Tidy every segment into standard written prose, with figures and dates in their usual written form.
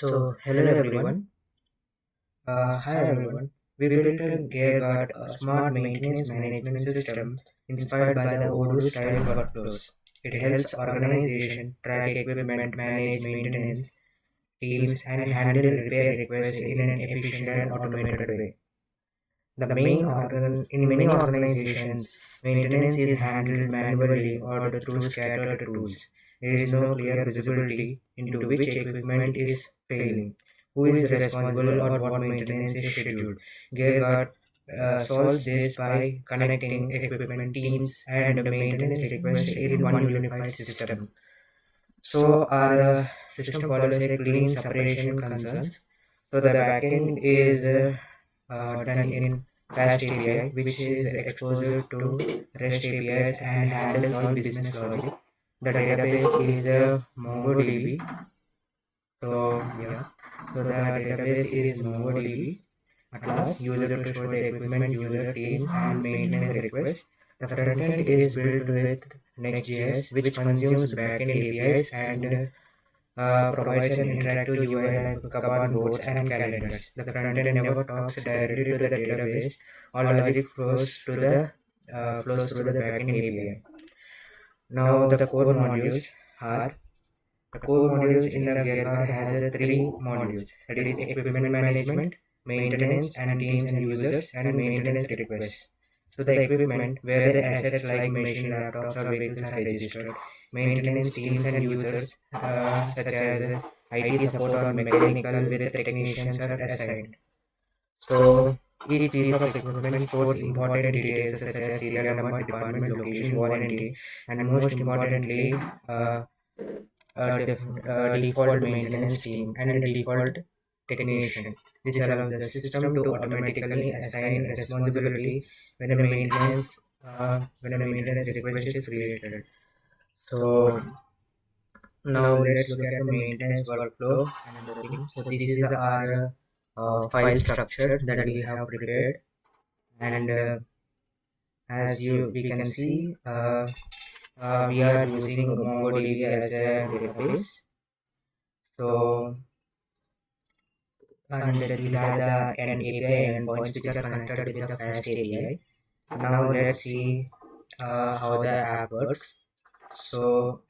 Hello everyone. Hi everyone. We built a GearGuard, a smart maintenance management system inspired by the Odoo style workflows. It helps organization track equipment, manage maintenance teams, and handle repair requests in an efficient and automated way. In many organizations, maintenance is handled manually or through scattered tools. There is no clear visibility into which equipment is failing, who is responsible, or what maintenance is scheduled. GearGuard solves this by connecting equipment teams and maintenance requests in one unified system. So our system follows a clean separation concerns. So the backend is done in Fast API, which is exposed to REST APIs and handles all business logic. The database is MongoDB. So the database is MongoDB. At last, user to store the equipment, user teams, and maintenance requests. The frontend is built with Next.js, which consumes backend APIs and provides an interactive UI like command boards and calendars. The frontend never talks directly to the database. All logic flows through the backend API. Now the core modules in the GearGuard has three modules, that is equipment management, maintenance and teams and users, and maintenance requests. So the equipment, where the assets like machine, laptops or vehicles are registered, maintenance teams and users such as IT support or mechanical with the technicians are assigned. So each piece of equipment stores important details such as serial number, department, location, warranty, and most importantly, default maintenance team and a default technician. This allows the system to automatically assign responsibility when a maintenance request is created. So now let's look at the maintenance workflow and other things. So this is our file structure that we have prepared, and as we can see, we are using MongoDB as a database. So and these are the API endpoints which are connected with the Fast API. Now let's see how the app works. So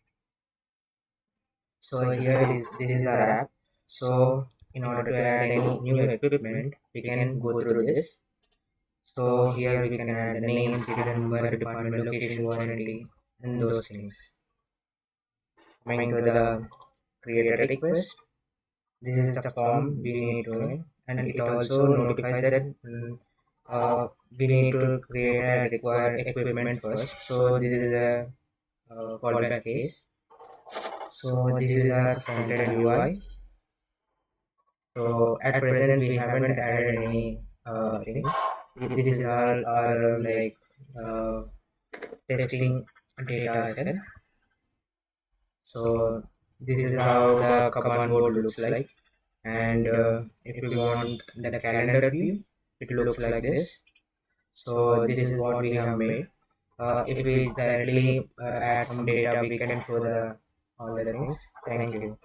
this is our app. So in order to add any new equipment, we can go through this. So here we can add the name, serial number, department, location, warranty, and those things. Coming to the create a request, this is the form we need to fill, and it also notifies that we need to create a required equipment first. So this is a callback case. So this is our front-end UI. So at present we haven't added any thing. This is all our testing data set. So this is how the command board looks like, and if we want the calendar view, it looks like this. So this is what we have made. If we directly add some data, we can show all the things. Thank you.